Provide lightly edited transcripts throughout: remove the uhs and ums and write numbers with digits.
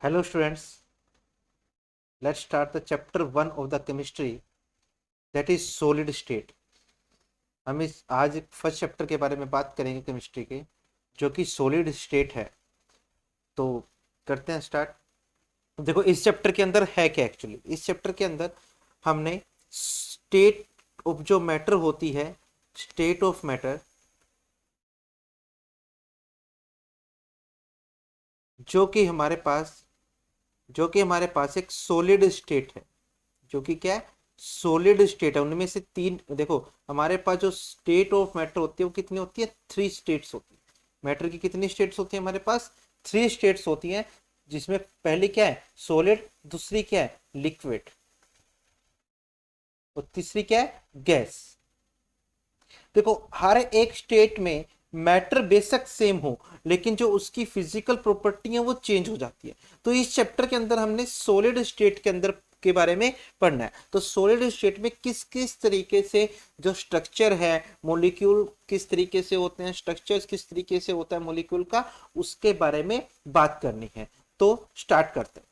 Hello students, let's start the chapter 1 of the chemistry, that is solid state. हम इस आज first chapter के बारे में बात करेंगे केमिस्ट्री के, जो कि सॉलिड स्टेट है। तो करते हैं स्टार्ट। देखो इस चैप्टर के अंदर है क्या एक्चुअली। इस चैप्टर के अंदर हमने स्टेट ऑफ जो मैटर होती है, स्टेट ऑफ मैटर जो कि हमारे पास एक सॉलिड स्टेट है, जो कि क्या है, सॉलिड स्टेट है। उनमें से तीन देखो, हमारे पास जो स्टेट ऑफ मैटर होती है वो कितनी होती है, 3 स्टेट्स होती है। मैटर की कितनी स्टेट्स होती है हमारे पास, 3 स्टेट्स होती हैं, जिसमें पहली क्या है, सॉलिड, दूसरी क्या है, लिक्विड, और तीसरी क्या है, गैस। देखो हर एक स्टेट में मैटर बेशक सेम हो, लेकिन जो उसकी फिजिकल प्रॉपर्टी है वो चेंज हो जाती है। तो इस चैप्टर के अंदर हमने सॉलिड स्टेट के अंदर के बारे में पढ़ना है। तो सॉलिड स्टेट में किस किस तरीके से जो स्ट्रक्चर है, मॉलिक्यूल किस तरीके से होते हैं, स्ट्रक्चर किस तरीके से होता है मॉलिक्यूल का, उसके बारे में बात करनी है। तो स्टार्ट करते हैं।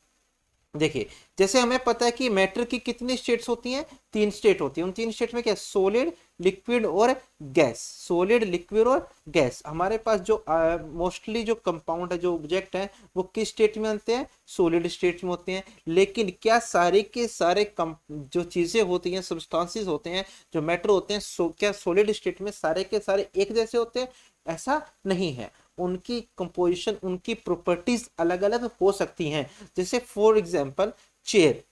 देखिए, जैसे हमें पता है कि मैटर की कितनी स्टेट्स होती हैं, 3 स्टेट होती हैं। उन 3 स्टेट में क्या, सॉलिड, लिक्विड और गैस। सॉलिड, लिक्विड और गैस। हमारे पास जो मोस्टली जो कंपाउंड है, जो ऑब्जेक्ट है, वो किस स्टेट में आते हैं, सॉलिड स्टेट में होते हैं। लेकिन क्या सारे के सारे जो चीजें होती हैं, सब्सटेंसेस होते हैं, जो मैटर होते हैं, क्या सॉलिड स्टेट में सारे के सारे एक जैसे होते हैं? ऐसा नहीं है। उनकी कंपोजिशन, उनकी प्रॉपर्टीज अलग अलग हो सकती हैं। जैसे फॉर एग्जांपल चेयर,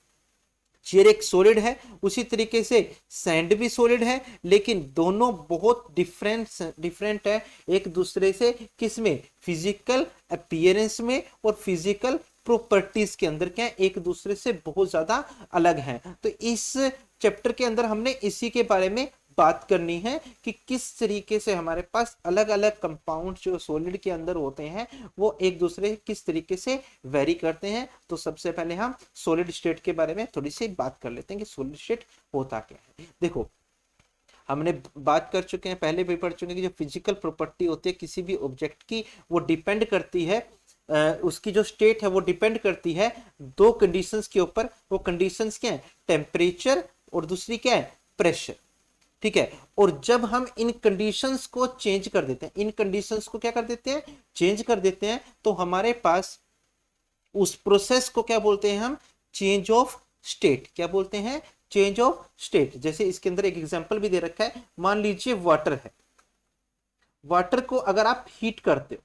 चेयर एक सॉलिड है, उसी तरीके से सैंड भी सॉलिड है, लेकिन दोनों बहुत डिफरेंट है एक दूसरे से। किसमें, फिजिकल अपीयरेंस में और फिजिकल प्रॉपर्टीज के अंदर क्या है, एक दूसरे से बहुत ज्यादा अलग हैं। तो इस चैप्टर के अंदर हमने इसी के बारे में बात करनी है कि किस तरीके से हमारे पास अलग अलग कंपाउंड जो सॉलिड के अंदर होते हैं वो एक दूसरे किस तरीके से वेरी करते हैं। तो सबसे पहले हम सॉलिड स्टेट के बारे में थोड़ी सी बात कर लेते हैं कि सॉलिड स्टेट होता क्या है। देखो, हमने बात कर चुके हैं, पहले भी पढ़ चुके हैं कि जो फिजिकल प्रॉपर्टी होती है किसी भी ऑब्जेक्ट की, वो डिपेंड करती है, उसकी जो स्टेट है वो डिपेंड करती है 2 कंडीशंस के ऊपर। वो कंडीशंस क्या है, टेम्परेचर और दूसरी क्या है, प्रेशर। ठीक है। और जब हम इन कंडीशंस को चेंज कर देते हैं, इन कंडीशंस को क्या कर देते हैं, चेंज कर देते हैं, तो हमारे पास उस प्रोसेस को क्या बोलते हैं हम, चेंज ऑफ स्टेट। क्या बोलते हैं, चेंज ऑफ स्टेट। जैसे इसके अंदर एक एग्जांपल भी दे रखा है। मान लीजिए वाटर है, वाटर को अगर आप हीट करते हो,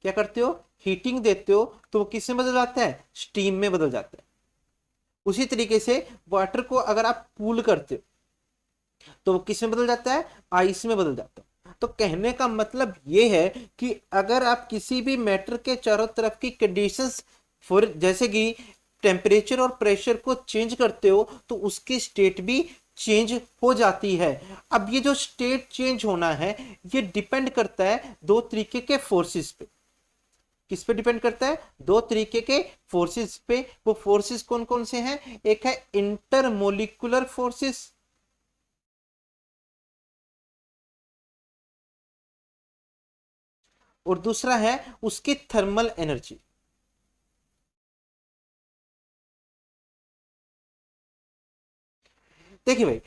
क्या करते हो, हीटिंग देते हो, तो वो किस में बदल जाता है, स्टीम में बदल जाता है। उसी तरीके से वाटर को अगर आप कूल करते हो तो वो किस में बदल जाता है, आइस में बदल जाता है। तो कहने का मतलब ये है कि अगर आप किसी भी मैटर के चारों तरफ की कंडीशंस, फॉर जैसे कि टेम्परेचर और प्रेशर को चेंज करते हो, तो उसकी स्टेट भी चेंज हो जाती है। अब ये जो स्टेट चेंज होना है, ये डिपेंड करता है 2 तरीके के फोर्सेस पे। किस पे डिपेंड करता है, 2 तरीके के फोर्सेस पे। वो फोर्सेस कौन कौन से हैं, एक है इंटरमोलिकुलर फोर्सेस, और दूसरा है उसकी थर्मल एनर्जी। देखिए भाई,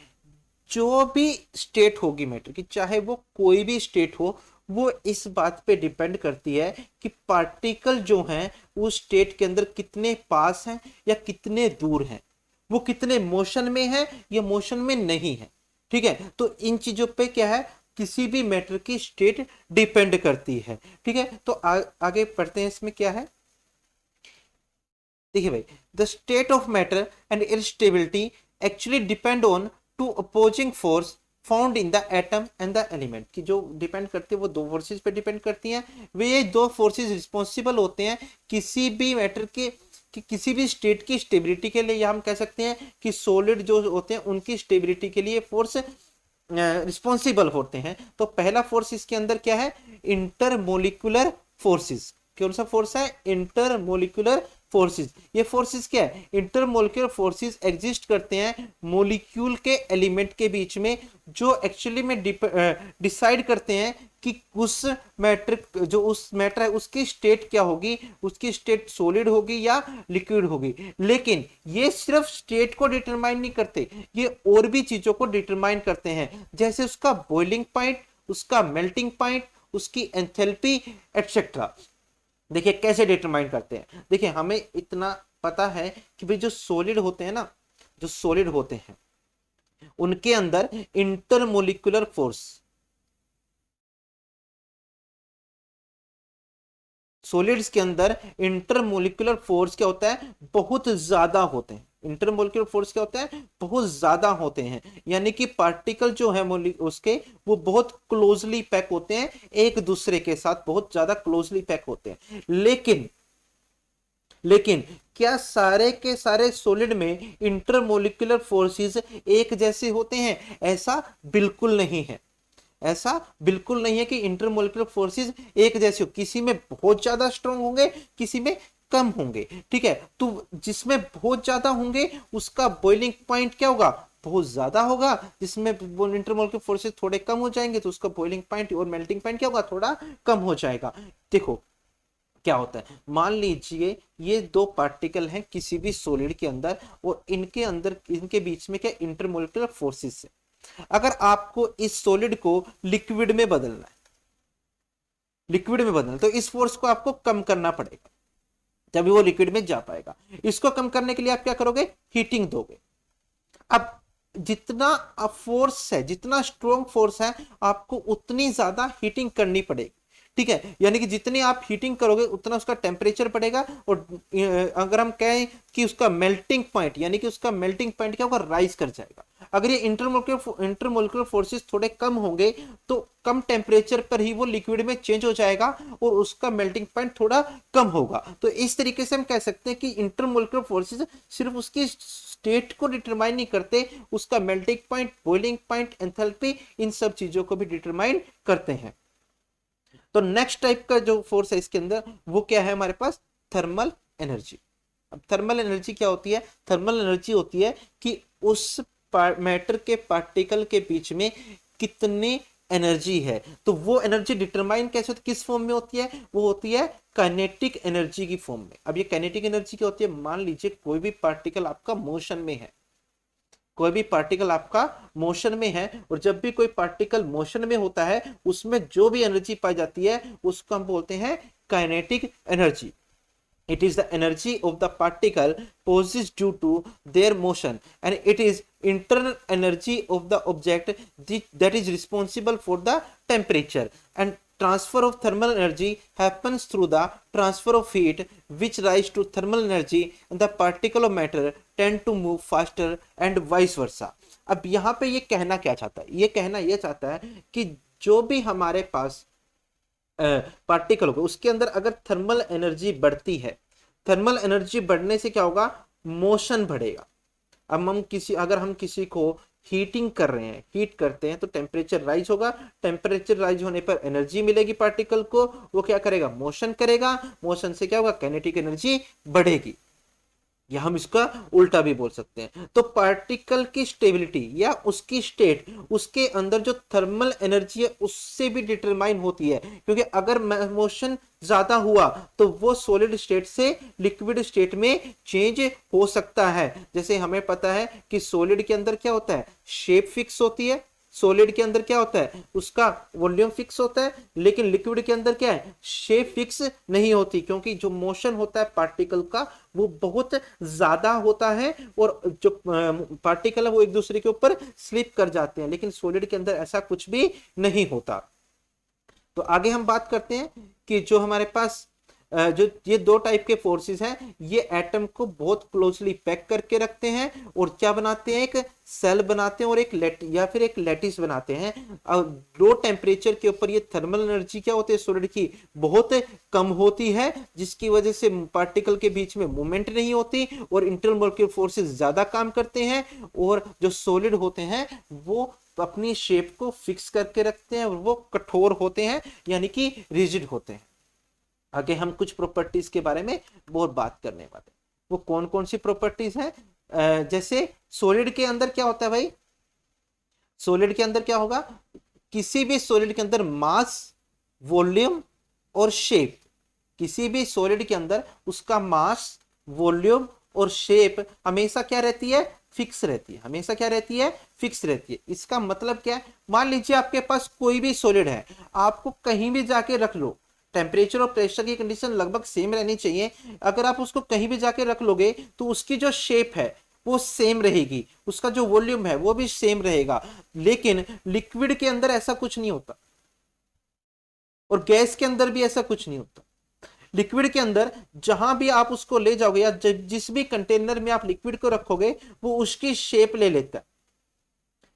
जो भी स्टेट होगी मैटर की, चाहे वो कोई भी स्टेट हो, वो इस बात पे डिपेंड करती है कि पार्टिकल जो हैं उस स्टेट के अंदर कितने पास हैं या कितने दूर हैं, वो कितने मोशन में है या मोशन में नहीं है। ठीक है। तो इन चीजों पे क्या है, किसी भी मैटर की स्टेट डिपेंड करती है। ठीक है। तो आगे पढ़ते हैं, इसमें क्या है। देखिए भाई, the state of matter and it's stability actually depend on 2 opposing force found in the atom and the element. की जो डिपेंड करती है वो 2 फोर्सेस पे डिपेंड करती हैं। वे ये 2 फोर्सेस रिस्पॉन्सिबल होते हैं किसी भी मैटर के कि किसी भी स्टेट की स्टेबिलिटी के लिए, या हम कह सकते हैं कि सॉलिड जो होते हैं उनकी स्टेबिलिटी के लिए फोर्स रिस्पॉन्सिबल होते हैं। तो पहला फोर्स इसके अंदर क्या है, इंटरमोलिकुलर फोर्सेस। कौन सा फोर्स है, इंटरमोलिकुलर फोर्सेस। ये फोर्सेस क्या है? इंटरमोलिकुलर फोर्सेस एग्जिस्ट करते हैं मोलिक्यूल के एलिमेंट के बीच में, जो एक्चुअली में डिसाइड करते हैं कि उस मैटर, जो उस मैटर है उसकी स्टेट क्या होगी, उसकी स्टेट सॉलिड होगी या लिक्विड होगी। लेकिन ये सिर्फ स्टेट को डिटरमाइन नहीं करते, ये और भी चीजों को डिटरमाइन करते हैं, जैसे उसका बॉइलिंग पॉइंट, उसका मेल्टिंग पॉइंट, उसकी एंथैल्पी एटसेट्रा। देखिए कैसे डिटरमाइन करते हैं। देखिए हमें इतना पता है कि भाई जो सॉलिड होते हैं ना, जो सॉलिड होते हैं उनके अंदर इंटरमोलिकुलर फोर्स, सॉलिड्स के अंदर इंटरमोलिकुलर फोर्स क्या होता है? बहुत ज्यादा होते हैं। इंटरमोलिकुलर फोर्स क्या होता है? बहुत ज्यादा होते हैं, यानी कि पार्टिकल जो है उसके, वो बहुत क्लोजली पैक होते हैं, एक दूसरे के साथ बहुत ज्यादा क्लोजली पैक होते हैं। लेकिन क्या सारे के सारे सॉलिड में इंटरमोलिकुलर फोर्सेस एक जैसे होते हैं? ऐसा बिल्कुल नहीं है। ऐसा बिल्कुल नहीं है कि इंटरमोलिकुलर फोर्सेस एक जैसे हो, किसी में बहुत ज्यादा स्ट्रांग होंगे, किसी में कम होंगे। ठीक है, तो जिसमें बहुत ज्यादा होंगे उसका बॉइलिंग पॉइंट क्या होगा? बहुत ज्यादा होगा। जिसमें इंटरमोलिकुलर फोर्सेस थोड़े कम हो जाएंगे तो उसका बॉइलिंग पॉइंट और मेल्टिंग पॉइंट क्या होगा? थोड़ा कम हो जाएगा। देखो क्या होता है, मान लीजिए ये दो पार्टिकल हैं किसी भी सॉलिड के अंदर, और इनके अंदर, इनके बीच में क्या इंटरमोलिकुलर फोर्सेस है। अगर आपको इस सॉलिड को लिक्विड में बदलना है, लिक्विड में बदलना, तो इस फोर्स को आपको कम करना पड़ेगा, तभी वो लिक्विड में जा पाएगा। इसको कम करने के लिए आप क्या करोगे? हीटिंग दोगे। अब जितना फोर्स है, जितना स्ट्रॉन्ग फोर्स है, आपको उतनी ज्यादा हीटिंग करनी पड़ेगी। ठीक है, यानी कि जितनी आप हीटिंग करोगे उतना उसका टेम्परेचर बढ़ेगा, और अगर हम कहें कि उसका मेल्टिंग पॉइंट, यानी कि उसका मेल्टिंग पॉइंट क्या होगा? राइज कर जाएगा। अगर ये इंटरमोलिकुलर फोर्सेस थोड़े कम होंगे तो कम टेम्परेचर पर ही वो लिक्विड में चेंज हो जाएगा और उसका मेल्टिंग पॉइंट थोड़ा कम होगा। तो इस तरीके से हम कह सकते हैं कि इंटरमोलिकुलर फोर्सेस सिर्फ उसकी स्टेट को डिटरमाइन नहीं करते, उसका melting point, boiling point, enthalpy, इन सब चीजों को भी डिटरमाइन करते हैं। तो नेक्स्ट टाइप का जो फोर्स है इसके अंदर, वो क्या है हमारे पास? Thermal energy. अब थर्मल एनर्जी क्या होती है? थर्मल एनर्जी होती है कि उस मैटर के पार्टिकल के बीच में कितनी एनर्जी है। तो वो एनर्जी डिटरमाइन कैसे होती है, किस फॉर्म में होती है? वो होती है काइनेटिक एनर्जी की फॉर्म में। अब ये काइनेटिक एनर्जी क्या होती है? मान लीजिए कोई भी पार्टिकल आपका मोशन में है, कोई भी पार्टिकल आपका मोशन में है, और जब भी कोई पार्टिकल मोशन में होता है उसमें जो भी एनर्जी पाई जाती है उसको हम बोलते हैं kinetic energy. It is the energy of the particle possessed due to their motion, and it is internal energy of the object that is responsible for the temperature. And transfer of thermal energy happens through the transfer of heat, which rise to thermal energy, and the particle of matter tend to move faster and vice versa. अब यहाँ पे ये कहना क्या चाहता है? ये कहना ये चाहता है कि जो भी हमारे पास पार्टिकल होगा उसके अंदर अगर थर्मल एनर्जी बढ़ती है, थर्मल एनर्जी बढ़ने से क्या होगा? मोशन बढ़ेगा। अब अगर हम किसी को हीटिंग कर रहे हैं, हीट करते हैं, तो टेम्परेचर राइज होगा। टेम्परेचर राइज होने पर एनर्जी मिलेगी पार्टिकल को, वो क्या करेगा? मोशन करेगा। मोशन से क्या होगा? काइनेटिक एनर्जी बढ़ेगी, या हम इसका उल्टा भी बोल सकते हैं। तो पार्टिकल की स्टेबिलिटी या उसकी स्टेट, उसके अंदर जो थर्मल एनर्जी है उससे भी डिटरमाइन होती है, क्योंकि अगर मोशन ज्यादा हुआ तो वो सॉलिड स्टेट से लिक्विड स्टेट में चेंज हो सकता है। जैसे हमें पता है कि सॉलिड के अंदर क्या होता है? शेप फिक्स होती है। सॉलिड के अंदर क्या होता है? उसका वॉल्यूम फिक्स होता है। लेकिन लिक्विड के अंदर क्या है? शेप फिक्स नहीं होती, क्योंकि जो मोशन होता है पार्टिकल का वो बहुत ज्यादा होता है, और जो पार्टिकल है वो एक दूसरे के ऊपर स्लिप कर जाते हैं। लेकिन सॉलिड के अंदर ऐसा कुछ भी नहीं होता। तो आगे हम बात करते हैं कि जो हमारे पास जो ये दो टाइप के फोर्सेस हैं, ये एटम को बहुत क्लोजली पैक करके रखते हैं, और क्या बनाते हैं? एक सेल बनाते हैं और एक लैटिस बनाते हैं। लो टेम्परेचर के ऊपर ये थर्मल एनर्जी क्या होती है सॉलिड की? बहुत कम होती है, जिसकी वजह से पार्टिकल के बीच में मूवमेंट नहीं होती और इंटरमोलिकुलर फोर्सेस ज्यादा काम करते हैं, और जो सॉलिड होते हैं वो अपनी शेप को फिक्स करके रखते हैं और वो कठोर होते हैं, यानी कि रिजिड होते हैं। आगे हम कुछ प्रॉपर्टीज के बारे में बहुत बात करने वाले। वो कौन कौन सी प्रॉपर्टीज हैं? जैसे सॉलिड के अंदर क्या होता है भाई, सॉलिड के अंदर क्या होगा, किसी भी सॉलिड के अंदर मास, वॉल्यूम और शेप, किसी भी सॉलिड के अंदर उसका मास, वॉल्यूम और शेप हमेशा क्या रहती है, फिक्स रहती है। हमेशा क्या रहती है, फिक्स रहती है। इसका मतलब क्या है, मान लीजिए आपके पास कोई भी सॉलिड है, आपको कहीं भी जाके रख लो, टेम्परेचर और प्रेशर की कंडीशन लगभग सेम रहनी चाहिए। अगर आप उसको कहीं भी जाके रख लोगे तो उसकी जो शेप है वो सेम रहेगी, उसका जो वॉल्यूम है वो भी सेम रहेगा। लेकिन लिक्विड के अंदर ऐसा कुछ नहीं होता, और गैस के अंदर भी ऐसा कुछ नहीं होता। लिक्विड के अंदर जहां भी आप उसको ले जाओगे या जिस भी कंटेनर में आप लिक्विड को रखोगे वो उसकी शेप ले लेता है।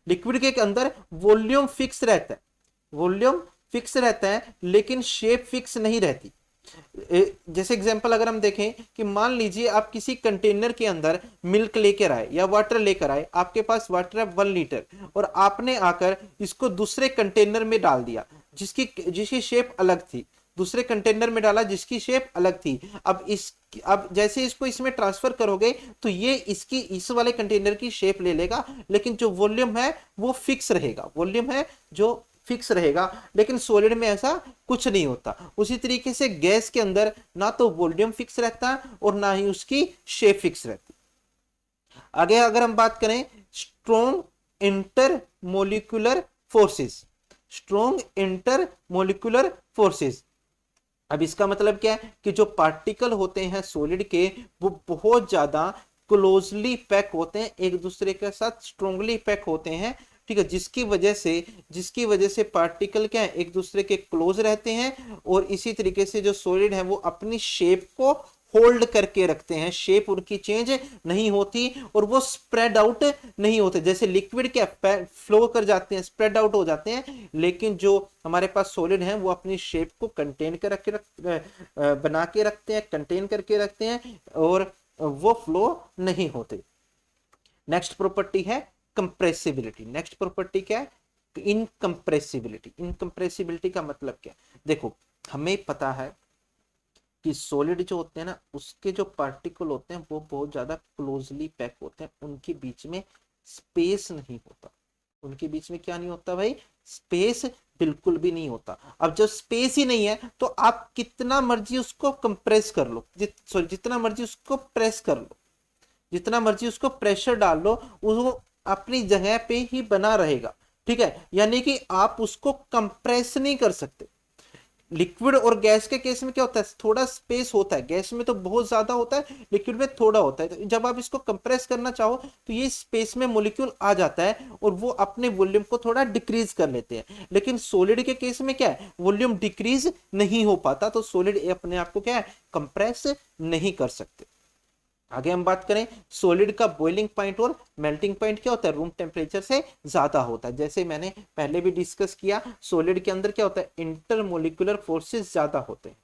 लिक्विड के अंदर वॉल्यूम फिक्स रहता है, वॉल्यूम फिक्स रहता है लेकिन शेप फिक्स नहीं रहती। जैसे एग्जांपल अगर हम देखें कि मान लीजिए आप किसी कंटेनर के अंदर मिल्क लेकर आए या वाटर लेकर आए, आपके पास वाटर है 1 लीटर, और आपने आकर इसको दूसरे कंटेनर में डाल दिया जिसकी शेप अलग थी, दूसरे कंटेनर में डाला जिसकी शेप अलग थी। अब जैसे इसको इसमें ट्रांसफर करोगे तो ये इसकी इस वाले कंटेनर की शेप ले लेगा, लेकिन जो वॉल्यूम है वो फिक्स रहेगा, वॉल्यूम है जो फिक्स रहेगा। लेकिन सॉलिड में ऐसा कुछ नहीं होता। उसी तरीके से गैस के अंदर ना तो वॉल्यूम फिक्स रहता है और ना ही उसकी शेप फिक्स रहती। आगे अगर हम बात करें strong intermolecular forces, strong intermolecular forces, अब इसका मतलब क्या है कि जो पार्टिकल होते हैं सॉलिड के वो बहुत ज्यादा क्लोजली पैक होते हैं, एक दूसरे के साथ स्ट्रांगली पैक होते हैं, ठीक है, जिसकी वजह से पार्टिकल क्या है, एक दूसरे के क्लोज रहते हैं, और इसी तरीके से जो सॉलिड है वो अपनी शेप को होल्ड करके रखते हैं, शेप उनकी चेंज नहीं होती और वो स्प्रेड आउट नहीं होते। जैसे लिक्विड क्या फ्लो कर जाते हैं, स्प्रेड आउट हो जाते हैं, लेकिन जो हमारे पास सॉलिड है वो अपनी शेप को कंटेन कर बना के रखते हैं, कंटेन करके रखते हैं, और वो फ्लो नहीं होते। नेक्स्ट प्रॉपर्टी है कंप्रेसिबिलिटी। नेक्स्ट प्रॉपर्टी क्या है, इनकंप्रेसिबिलिटी। इनकंप्रेसिबिलिटी का मतलब क्या है, देखो हमें पता है कि सॉलिड जो होते हैं ना उसके जो पार्टिकल होते हैं वो बहुत ज्यादा क्लोजली पैक होते हैं, उनके बीच में स्पेस नहीं होता। उनके बीच में क्या नहीं होता भाई, स्पेस बिल्कुल भी नहीं होता। अब जब स्पेस ही नहीं है तो आप कितना मर्जी उसको कंप्रेस कर लो, जितना मर्जी उसको प्रेस कर लो, जितना मर्जी उसको प्रेशर डाल लो, वो अपनी जगह पे ही बना रहेगा, ठीक है। यानी कि आप उसको कंप्रेस नहीं कर सकते। लिक्विड और गैस के केस में क्या होता है, थोड़ा स्पेस होता है, गैस में तो बहुत ज्यादा होता है, लिक्विड में थोड़ा होता है। तो जब आप इसको कंप्रेस करना चाहो तो ये स्पेस में मॉलिक्यूल आ जाता है और वो अपने वॉल्यूम को थोड़ा डिक्रीज कर लेते हैं। लेकिन सॉलिड के केस में क्या है, वॉल्यूम डिक्रीज नहीं हो पाता, तो सॉलिड अपने आप को क्या है, कंप्रेस नहीं कर सकते। आगे हम बात करें सॉलिड का बॉइलिंग पॉइंट और मेल्टिंग पॉइंट क्या होता है, रूम टेम्परेचर से ज्यादा होता है। जैसे मैंने पहले भी डिस्कस किया, सॉलिड के अंदर क्या होता है, इंटरमोलिकुलर फोर्सेस ज्यादा होते हैं।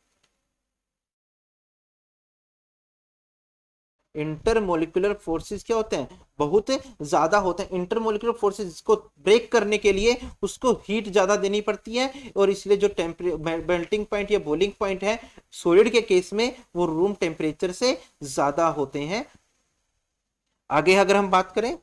इंटरमोलिकुलर फोर्सेस क्या होते हैं, बहुत ज्यादा होते हैं। इंटरमोलिकुलर फोर्सेस को ब्रेक करने के लिए उसको हीट ज्यादा देनी पड़ती है, और इसलिए जो मेल्टिंग पॉइंट या बॉइलिंग पॉइंट है सॉलिड के केस में वो रूम टेम्परेचर से ज्यादा होते हैं। आगे अगर हम बात करें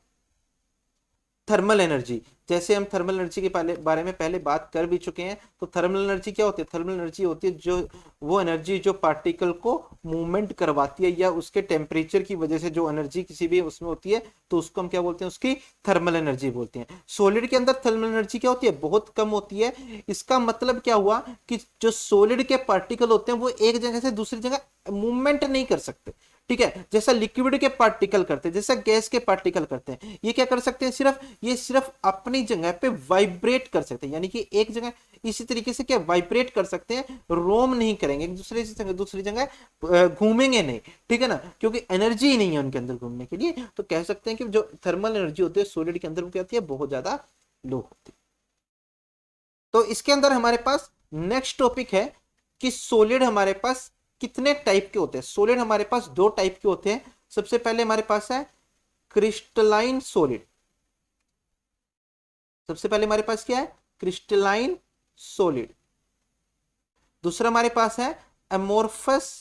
थर्मल एनर्जी, जैसे हम थर्मल एनर्जी के बारे में पहले बात कर भी चुके हैं, तो थर्मल एनर्जी क्या होती है, थर्मल एनर्जी होती है जो वो एनर्जी जो पार्टिकल को मूवमेंट करवाती है, या उसके टेम्परेचर की वजह से जो एनर्जी किसी भी उसमें होती है तो उसको हम क्या बोलते हैं, उसकी थर्मल एनर्जी बोलते हैं। सॉलिड के अंदर थर्मल एनर्जी क्या होती है, बहुत कम होती है। इसका मतलब क्या हुआ कि जो सॉलिड के पार्टिकल होते हैं वो एक जगह से दूसरी जगह मूवमेंट नहीं कर सकते, ठीक है, जैसा लिक्विड के पार्टिकल करते हैं, जैसा गैस के पार्टिकल करते हैं। ये क्या कर सकते हैं, सिर्फ अपनी जगह पे वाइब्रेट कर सकते हैं, यानी कि एक जगह इसी तरीके से क्या वाइब्रेट कर सकते हैं, रोम नहीं करेंगे, एक दूसरे से दूसरी जगह घूमेंगे नहीं, ठीक है ना, क्योंकि एनर्जी ही नहीं है उनके अंदर घूमने के लिए। तो कह सकते हैं कि जो थर्मल एनर्जी होती है सॉलिड के अंदर वो क्या होती है, बहुत ज्यादा लो होती है। तो इसके अंदर हमारे पास नेक्स्ट टॉपिक है कि सॉलिड हमारे पास कितने टाइप के होते हैं। सॉलिड हमारे पास 2 टाइप के होते हैं। सबसे पहले हमारे पास है क्रिस्टलाइन सॉलिड। सबसे पहले हमारे पास क्या है, क्रिस्टलाइन सॉलिड। दूसरा हमारे पास क्या है, एमोर्फस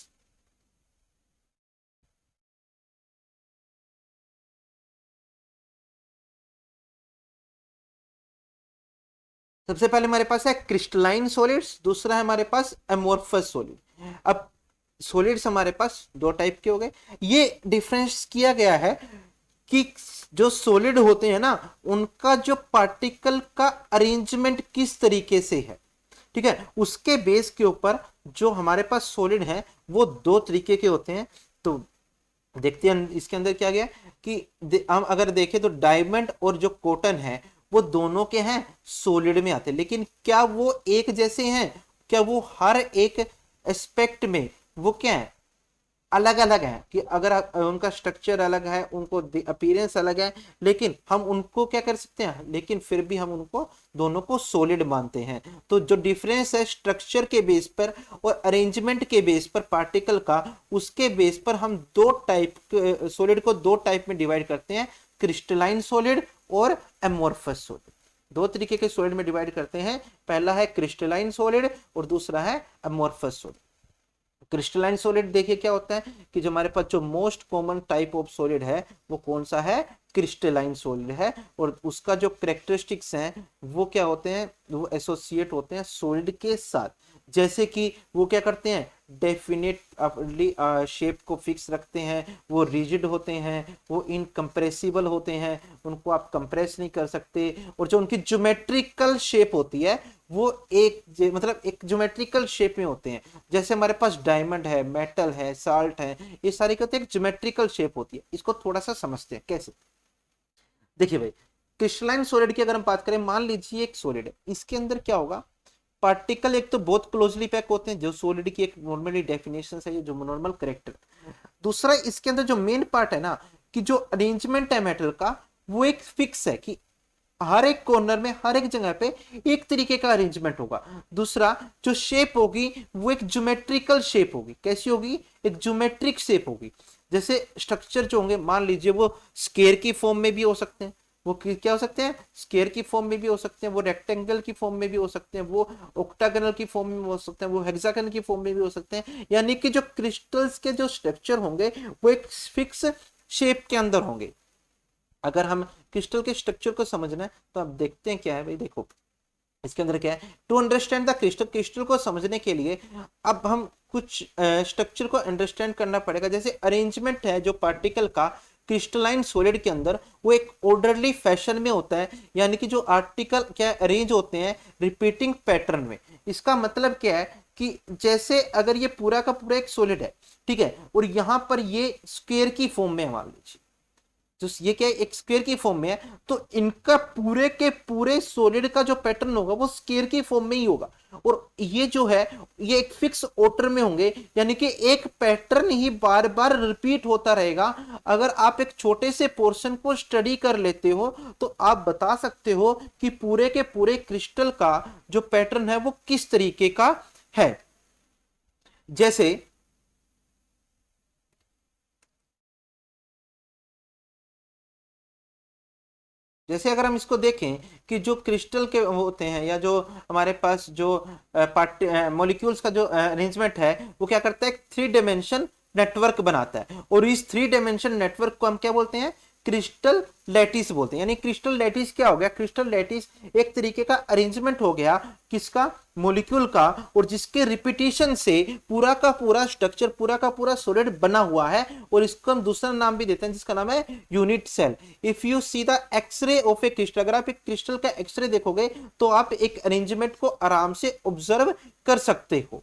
सबसे पहले हमारे पास है क्रिस्टलाइन सॉलिड्स, दूसरा है हमारे पास एमोर्फस सॉलिड। अब सॉलिड्स हमारे पास दो टाइप के हो गए। ये डिफरेंस किया गया है कि जो सॉलिड होते हैं ना उनका जो पार्टिकल का अरेंजमेंट किस तरीके से है, ठीक है, उसके बेस के ऊपर जो हमारे पास सॉलिड है वो दो तरीके के होते हैं। तो देखते हैं इसके अंदर क्या गया कि हम अगर देखें तो डायमंड और जो कॉटन है वो दोनों के हैं सॉलिड में आते हैं, लेकिन क्या वो एक जैसे हैं, क्या वो हर एक एस्पेक्ट में वो क्या है, अलग अलग है कि अगर उनका स्ट्रक्चर अलग है, उनको अपीयरेंस अलग है, लेकिन हम उनको क्या कर सकते हैं, लेकिन फिर भी हम उनको दोनों को सॉलिड मानते हैं। तो जो डिफरेंस है स्ट्रक्चर के बेस पर और अरेंजमेंट के बेस पर पार्टिकल का, उसके बेस पर हम दो टाइप सॉलिड को दो टाइप में डिवाइड करते हैं, क्रिस्टलाइन सॉलिड और एमोर्फस सॉलिड। दो तरीके के सॉलिड में डिवाइड करते हैं, पहला है क्रिस्टलाइन सॉलिड और दूसरा है एमोर्फस सॉलिड। क्रिस्टलाइन सॉलिड देखिए क्या होता है कि जो हमारे पास जो most common type of solid है वो कौन सा है, क्रिस्टलाइन सॉलिड है, और उसका जो करेक्टरिस्टिक्स हैं वो क्या होते हैं, वो एसोसिएट होते हैं सॉलिड के साथ। जैसे कि वो क्या करते हैं, डेफिनेटली शेप को फिक्स रखते हैं, वो रिजिड होते हैं, वो इनकम्प्रेसिबल होते हैं, उनको आप कंप्रेस नहीं कर सकते, और जो उनकी ज्योमेट्रिकल शेप होती है वो एक मतलब एक ज्योमेट्रिकल शेप में होते हैं। जैसे हमारे पास डायमंड है, मेटल है, साल्ट है, ये सारे क्या होते हैं, एक ज्योमेट्रिकल शेप होती है। इसको थोड़ा सा समझते हैं कैसे। देखिए भाई, क्रिस्टलाइन सॉलिड की अगर हम बात करें, मान लीजिए एक सॉलिड है, इसके अंदर क्या होगा, पार्टिकल एक तो बहुत क्लोजली पैक होते हैं, जो सॉलिड की एक नॉर्मली डेफिनेशन है, जो नॉर्मल करेक्टर। दूसरा इसके अंदर जो मेन पार्ट है ना, कि जो अरेंजमेंट है मेटल का वो एक फिक्स है कि हर एक कॉर्नर में हर एक जगह पे एक तरीके का अरेंजमेंट होगा। दूसरा जो शेप होगी वो एक ज्योमेट्रिकल शेप होगी। कैसी होगी, एक ज्योमेट्रिक शेप होगी। जैसे स्ट्रक्चर जो होंगे, मान लीजिए वो स्क्वायर की फॉर्म में भी हो सकते हैं, वो क्या हो सकते हैं, स्क्वायर की फॉर्म में भी हो सकते हैं, वो रेक्टेंगल की फॉर्म में भी हो सकते हैं, वो ऑक्टागोनल की फॉर्म में हो सकते हैं, वो हेक्सागन की फॉर्म में भी हो सकते हैं। यानी कि जो क्रिस्टल्स के जो स्ट्रक्चर होंगे वो एक फिक्स शेप के अंदर होंगे। अगर हम क्रिस्टल के स्ट्रक्चर को समझना है तो आप देखते हैं क्या है भाई, देखो इसके अंदर क्या है, to understand the crystal, crystal को समझने के लिए अब हम कुछ स्ट्रक्चर को अंडरस्टैंड करना पड़ेगा। जैसे अरेंजमेंट है जो पार्टिकल का क्रिस्टलाइन सॉलिड के अंदर, वो एक ऑर्डरली फैशन में होता है, यानी कि जो आर्टिकल क्या अरेंज होते हैं रिपीटिंग पैटर्न में। इसका मतलब क्या है कि जैसे अगर ये पूरा का पूरा एक सॉलिड है, ठीक है, और यहां पर ये स्क्वायर की फॉर्म में मान लीजिए, जो ये क्या है, एक स्क्वायर की फॉर्म में है, तो इनका पूरे के पूरे सॉलिड का जो पैटर्न होगा वो स्क्वायर की फॉर्म में ही होगा, और ये जो है ये एक फिक्स ऑर्डर में होंगे, यानी कि एक पैटर्न ही बार बार रिपीट होता रहेगा। अगर आप एक छोटे से पोर्शन को स्टडी कर लेते हो तो आप बता सकते हो कि पूरे के पूरे क्रिस्टल का जो पैटर्न है वो किस तरीके का है। जैसे जैसे अगर हम इसको देखें कि जो क्रिस्टल के होते हैं या जो हमारे पास जो मॉलिक्यूल्स का जो अरेंजमेंट है वो क्या करता है, एक थ्री डायमेंशन नेटवर्क बनाता है, और इस थ्री डायमेंशन नेटवर्क को हम क्या बोलते हैं, क्रिस्टल लैटिस बोलते हैं। यानी क्रिस्टल लैटिस क्या हो गया, क्रिस्टल लैटिस एक तरीके का अरेंजमेंट हो गया किसका, मॉलिक्यूल का, और जिसके रिपीटिशन से पूरा का पूरा स्ट्रक्चर, पूरा का पूरा सॉलिड बना हुआ है, और इसको हम दूसरा नाम भी देते हैं जिसका नाम है unit cell. If you see the X-ray of a crystal, अगर आप एक क्रिस्टल का एक्सरे देखोगे तो आप एक अरेंजमेंट को आराम से ऑब्जर्व कर सकते हो।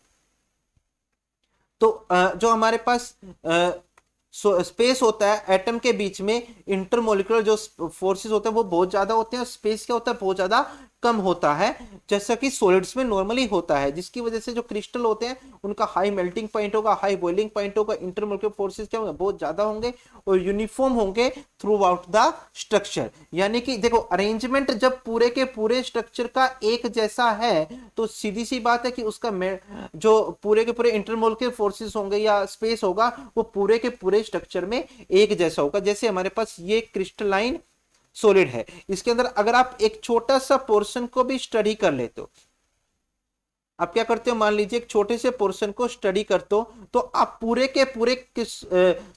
तो जो हमारे पास स्पेस होता है एटम के बीच में, इंटरमोलिकुलर जो फोर्सेस होते हैं वो बहुत ज्यादा होते हैं, और स्पेस क्या होता है, बहुत ज्यादा कम होता है, जैसा कि सॉलिड्स में नॉर्मली होता है, जिसकी वजह से जो क्रिस्टल होते हैं उनका हाई मेल्टिंग पॉइंट होगा, हाई बॉइलिंग पॉइंट होगा, इंटरमोलिकुलर फोर्सेस क्या होंगे, बहुत ज्यादा होंगे, और यूनिफॉर्म होंगे थ्रू आउट द स्ट्रक्चर। यानी कि देखो अरेंजमेंट जब पूरे के पूरे स्ट्रक्चर का एक जैसा है तो सीधी सी बात है कि उसका जो पूरे के पूरे इंटरमोलिकुलर फोर्सेस होंगे या स्पेस होगा वो पूरे के पूरे स्ट्रक्चर में एक जैसा होगा। जैसे हमारे पास ये क्रिस्टलाइन सॉलिड है, इसके अंदर अगर आप एक छोटा सा पोर्शन को भी स्टडी कर लेते हो, आप क्या करते हो, मान लीजिए एक छोटे से पोर्शन को स्टडी करते हो तो आप पूरे के पूरे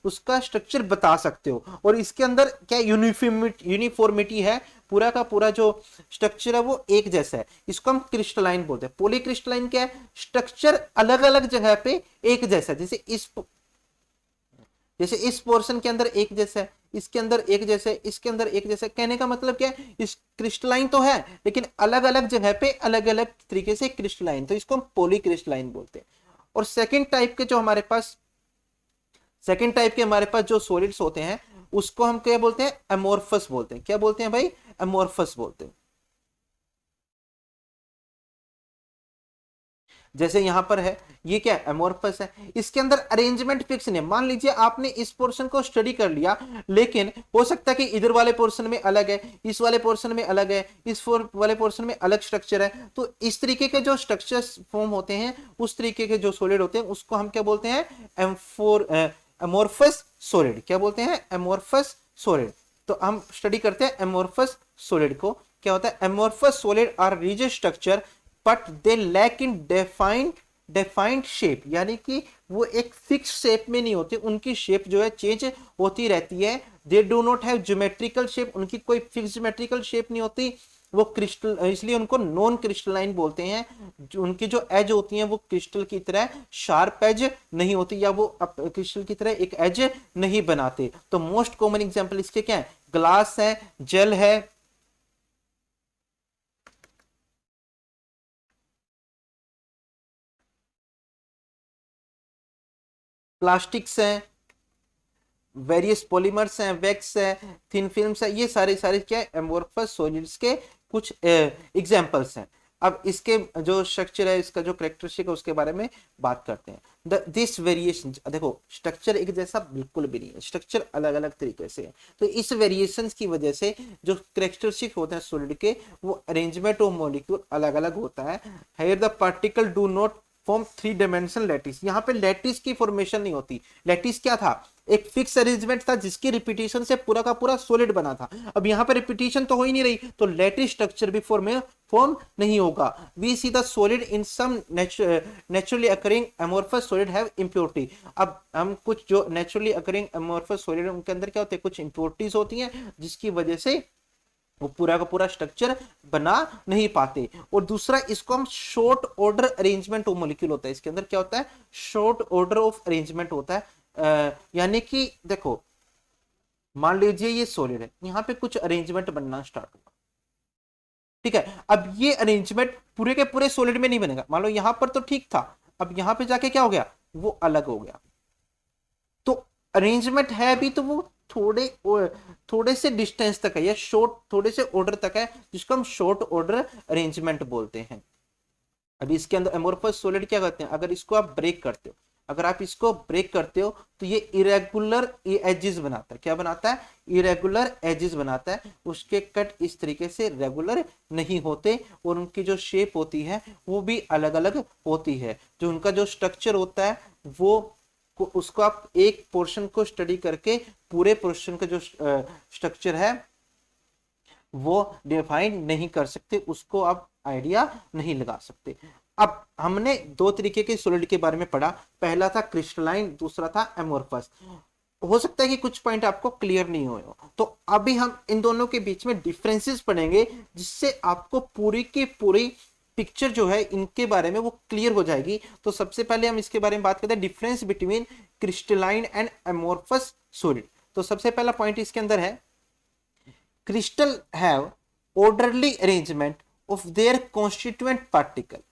उसका स्ट्रक्चर बता सकते हो, और इसके अंदर क्या यूनिफॉर्मिटी है, पूरा का पूरा जो स्ट्रक्चर है वो एक जैसा है। इसको हम क्रिस्टलाइन बोलते हैं। पॉलीक्रिस्टलाइन क्या है, स्ट्रक्चर अलग अलग जगह पे एक जैसा है, जैसे इस पोर्शन के अंदर एक जैसा है, इसके अंदर एक जैसे, इसके अंदर एक जैसे। कहने का मतलब क्या है, इस क्रिस्टलाइन तो है लेकिन अलग अलग जगह पे अलग अलग तरीके से क्रिस्टलाइन, तो इसको हम पॉलीक्रिस्टलाइन बोलते हैं। और सेकंड टाइप के हमारे पास जो सॉलिड्स होते हैं उसको हम क्या बोलते हैं, एमोर्फस बोलते हैं। क्या बोलते हैं भाई, एमोर्फस बोलते हैं। जैसे यहां पर है, ये क्या एमोर्फस है, इसके अंदर अरेंजमेंट फिक्स नहीं है। मान लीजिए आपने इस पोर्शन को स्टडी कर लिया, लेकिन हो सकता है कि इधर वाले पोर्शन में अलग है, इस वाले पोर्शन में अलग है, वाले पोर्शन में अलग स्ट्रक्चर है। तो इस तरीके के जो स्ट्रक्चर्स फॉर्म होते हैं, उस तरीके के जो सॉलिड होते हैं उसको हम क्या बोलते हैं, एमोर्फस सॉलिड। क्या बोलते हैं, एमोर्फस सॉलिड। तो हम स्टडी करते हैं एमोर्फस सॉलिड को। क्या होता है, amorphous solid are rigid structure but they lack in defined shape, यानी कि वो एक फिक्स शेप में नहीं होते, उनकी शेप जो है चेंज होती रहती है। They do not have geometrical shape, उनकी कोई फिक्स ज्योमेट्रिकल शेप नहीं होती। वो क्रिस्टल, इसलिए उनको नॉन क्रिस्टलाइन बोलते हैं। उनकी जो एज होती हैं वो क्रिस्टल की तरह शार्प एज नहीं होती, या वो क्रिस्टल की तरह एक एज नहीं बनाते। तो मोस्ट कॉमन एग्जांपल इसके क्या है, ग्लास है, जेल है, प्लास्टिक्स हैं, वेरियस पॉलीमर्स हैं, वैक्स है, थिन फिल्म्स है, ये सारे सारे क्या है, एमोर्फस सॉलिड्स के कुछ एग्जांपल्स हैं। अब इसके जो स्ट्रक्चर है, इसका जो कैरेक्टरिस्टिक है उसके बारे में बात करते हैं। दिस वेरिएशन, देखो स्ट्रक्चर एक जैसा बिल्कुल भी नहीं है, स्ट्रक्चर अलग अलग तरीके से है। तो इस वेरिएशंस की वजह से जो कैरेक्टरिस्टिक होते हैं सॉलिड के, वो अरेंजमेंट ऑफ मॉलिक्यूल अलग अलग होता है। Here the particle do not form three dimensional lattice. यहाँ पे लैटिस की फॉर्मेशन नहीं होती। लैटिस क्या था, एक फिक्स अरेंजमेंट था जिसकी रिपीटेशन से पूरा का पूरा सॉलिड बना था। अब यहाँ पे रिपीटेशन तो हो ही नहीं रही, तो लैटिस स्ट्रक्चर भी फॉर्म नहीं होगा। We see the solid in some naturally occurring amorphous solid have impurity. अब हम कुछ जो नेचुरली अकरिंग एमोर्फस सॉलिड, उनके अंदर क्या होते हैं, कुछ इम्प्योरिटीज होती हैं जिसकी वजह से वो पूरा का पूरा स्ट्रक्चर बना नहीं पाते। और दूसरा, इसको हम short order arrangement of molecule होता है। इसके अंदर क्या होता है, शॉर्ट ऑर्डर ऑफ अरेंजमेंट होता है। यानी कि देखो, मान लीजिए ये सॉलिड है, यहाँ पे कुछ अरेंजमेंट बनना स्टार्ट हुआ, ठीक है। अब ये अरेंजमेंट पूरे के पूरे सॉलिड में नहीं बनेगा। मान लो यहाँ पर तो ठीक था, अब यहाँ पे जाके क्या हो गया, वो अलग हो गया। तो अरेंजमेंट है भी तो वो थोड़े से डिस्टेंस तक है, या शॉर्ट थोड़े से ऑर्डर तक है, जिसको हम शॉर्ट ऑर्डर अरेंजमेंट बोलते हैं। अभी इसके अंदर एमोर्फस सॉलिड क्या करते हैं, अगर इसको आप ब्रेक करते हो, अगर आप इसको ब्रेक करते हो तो ये इरेगुलर एजेस बनाता है। क्या बनाता है, इरेगुलर एजेस बनाता है। उसके कट इस तरीके से रेगुलर नहीं होते, और उनकी जो शेप होती है वो भी अलग अलग होती है। जो उनका जो स्ट्रक्चर होता है वो उसको आप एक पोर्शन को स्टडी करके पूरे पोर्शन का जो स्ट्रक्चर है वो डिफाइन नहीं कर सकते, उसको आप आइडिया नहीं लगा सकते। अब हमने दो तरीके के सॉलिड के बारे में पढ़ा, पहला था क्रिस्टलाइन, दूसरा था एमोर्फस। हो सकता है कि कुछ पॉइंट आपको क्लियर नहीं हो, तो अभी हम इन दोनों के बीच में डिफरेंसेस पढ़ेंगे, जिससे आपको पूरी की पूरी पिक्चर जो है इनके बारे में वो क्लियर हो जाएगी। तो सबसे पहले हम इसके बारे में बात करते हैं, difference between crystalline and amorphous solid. तो सबसे पहला पॉइंट इसके अंदर है, crystal have orderly arrangement of their constituent particle.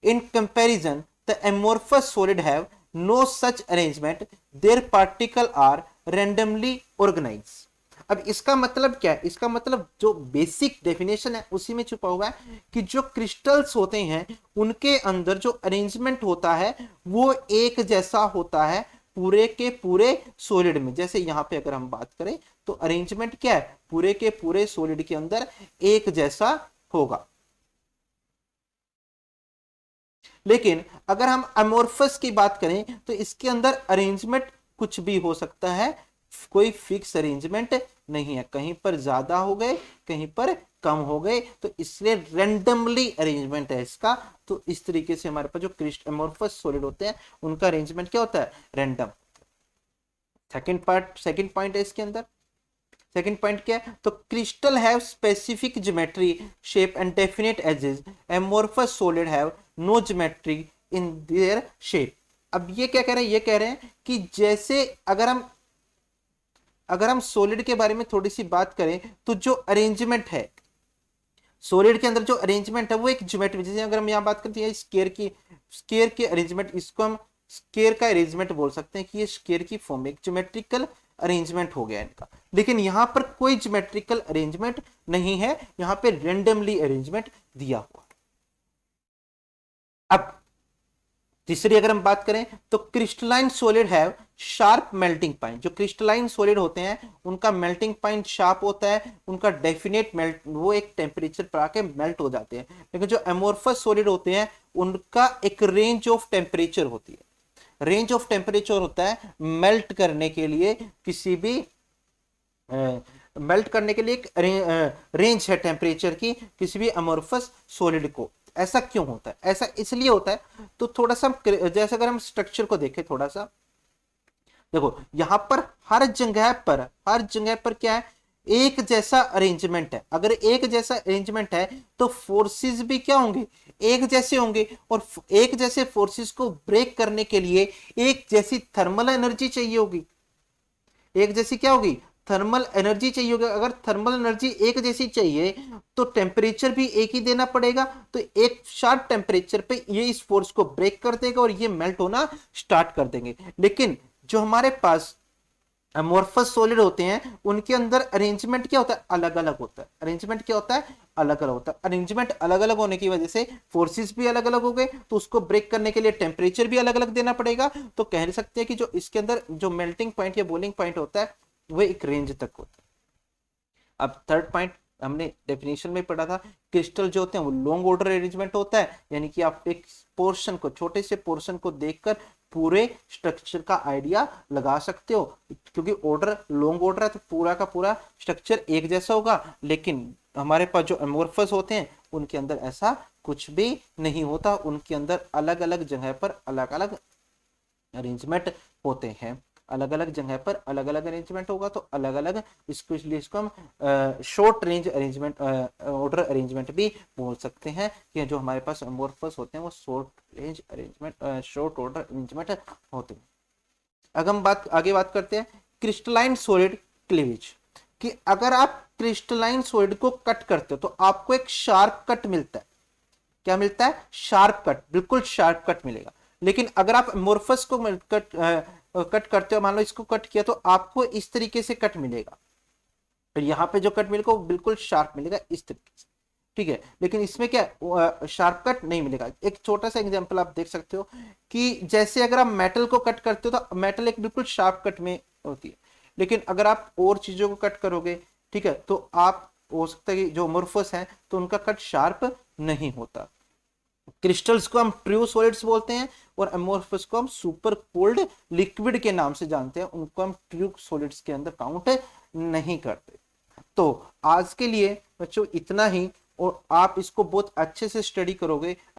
In comparison, the amorphous solid have no such arrangement. Their particle are randomly organized. अब इसका मतलब क्या है, इसका मतलब जो बेसिक डेफिनेशन है उसी में छुपा हुआ है कि जो क्रिस्टल्स होते हैं उनके अंदर जो अरेंजमेंट होता है वो एक जैसा होता है पूरे के पूरे सॉलिड में। जैसे यहाँ पे अगर हम बात करें तो अरेंजमेंट क्या है, पूरे के पूरे सॉलिड के अंदर एक जैसा होगा। लेकिन अगर हम अमोर्फस की बात करें तो इसके अंदर अरेंजमेंट कुछ भी हो सकता है, कोई फिक्स अरेंजमेंट नहीं है, कहीं पर ज्यादा हो गए, कहीं पर कम हो गए, तो इसलिए रेंडमली अरेंजमेंट है इसका। तो इस तरीके से हमारे पास जो एमोर्फस सॉलिड होते हैं उनका अरेंजमेंट क्या होता है, रैंडम। सेकंड पॉइंट है इसके अंदर। सेकंड पॉइंट क्या है, तो crystal have specific geometry shape and definite edges, amorphous solid have no geometry in their shape. अब ये क्या कह रहे हैं, ये कह रहे हैं कि जैसे अगर हम सॉलिड के बारे में थोड़ी सी बात करें, तो जो अरेंजमेंट है सॉलिड के अंदर, जो अरेंजमेंट है वो एक ज्योमेट्री, जैसे अगर हम यहाँ बात करते हैं स्केयर की अरेंजमेंट, इसको हम स्केयर का अरेंजमेंट बोल सकते हैं कि ये स्केयर की फॉर्म में एक ज्योमेट्रिकल अरेंजमेंट हो गया इनका। लेकिन यहां पर कोई ज्योमेट्रिकल अरेंजमेंट नहीं है, यहां पे रेंडमली अरेंजमेंट दिया हुआ। अब तीसरी अगर हम बात करें, तो crystalline solid have sharp melting point. जो क्रिस्टलाइन सॉलिड होते हैं उनका मेल्टिंग पॉइंट शार्प होता है, उनका डेफिनेट मेल्ट, वो एक टेम्परेचर पर आके मेल्ट हो जाते हैं। लेकिन जो एमोर्फस सॉलिड होते हैं उनका एक रेंज ऑफ टेम्परेचर होती है, रेंज ऑफ टेम्परेचर होता है मेल्ट करने के लिए, किसी भी मेल्ट करने के लिए एक रेंज है टेम्परेचर की किसी भी अमोर्फस सॉलिड को। ऐसा क्यों होता है, ऐसा इसलिए होता है, तो थोड़ा सा जैसे अगर हम स्ट्रक्चर को देखें थोड़ा सा, देखो यहां पर हर जगह पर क्या है, एक जैसा अरेंजमेंट है। अगर एक जैसा अरेंजमेंट है तो फोर्सेस भी क्या होंगे, एक जैसे होंगे, और एक जैसे फोर्सेस को ब्रेक करने के लिए एक जैसी थर्मल एनर्जी चाहिए होगी। एक जैसी क्या होगी, थर्मल एनर्जी चाहिए होगी। अगर थर्मल एनर्जी एक जैसी चाहिए तो टेम्परेचर भी एक ही देना पड़ेगा। तो एक शार्प टेम्परेचर पे ये इस फोर्स को ब्रेक कर देगा और ये मेल्ट होना स्टार्ट कर देंगे। लेकिन जो हमारे पास अमोर्फस सॉलिड होते हैं उनके अंदर अरेंजमेंट क्या होता है, अलग अलग होता है। अरेंजमेंट क्या होता है, अलग अलग होता है। अरेंजमेंट अलग अलग होने की वजह से फोर्सेस भी अलग अलग हो गए, तो उसको ब्रेक करने के लिए टेम्परेचर भी अलग अलग देना पड़ेगा। तो कह सकते हैं कि जो इसके अंदर जो मेल्टिंग पॉइंट या बॉइलिंग पॉइंट होता है वो एक रेंज तक होता है। अब थर्ड पॉइंट हमने डेफिनेशन में पढ़ा था, क्रिस्टल जो होते हैं वो लॉन्ग ऑर्डर अरेंजमेंट होता है, यानी कि आप एक पोर्शन को, छोटे से पोर्शन को देखकर पूरे स्ट्रक्चर का आइडिया लगा सकते हो। क्योंकि ऑर्डर लॉन्ग ऑर्डर है तो पूरा का पूरा स्ट्रक्चर एक जैसा होगा। लेकिन हमारे पास जो एमोर्फस होते हैं उनके अंदर ऐसा कुछ भी नहीं होता, उनके अंदर अलग अलग जगह पर अलग अलग अरेंजमेंट होते हैं। अलग अलग जगह पर अलग अलग अरेंजमेंट होगा, तो अलग अलग इसको हम short range arrangement, order arrangement भी बोल सकते हैं कि जो हमारे पास एमोर्फस होते हैं वो short range arrangement, short order arrangement होते हैं। अगर हम आगे बात करते हैं क्रिस्टलाइन सॉलिड क्लीवेज, कि अगर आप क्रिस्टलाइन सॉलिड को कट करते हो तो आपको एक शार्प कट मिलता है। क्या मिलता है, शार्प कट, बिल्कुल शार्प कट मिलेगा। लेकिन अगर आप एमोर्फस को कट करते हो, मान लो इसको कट किया, तो आपको इस तरीके से कट मिलेगा। फिर यहाँ पे जो कट मिलेगा वो बिल्कुल शार्प मिलेगा इस तरीके से, ठीक है। लेकिन इसमें क्या शार्प कट नहीं मिलेगा। एक छोटा सा एग्जांपल आप देख सकते हो कि जैसे अगर आप मेटल को कट करते हो तो मेटल एक बिल्कुल शार्प कट में होती है। लेकिन अगर आप और चीजों को कट करोगे, ठीक है, तो आप हो सकता है कि जो अमोर्फस है तो उनका कट शार्प नहीं होता। क्रिस्टल्स को हम ट्रू सॉलिड्स बोलते हैं और एमोर्फस को हम सुपर कोल्ड लिक्विड के नाम से जानते हैं, उनको हम ट्रू सॉलिड्स के अंदर काउंट नहीं करते। तो आज के लिए बच्चों इतना ही, और आप इसको बहुत अच्छे से स्टडी करोगे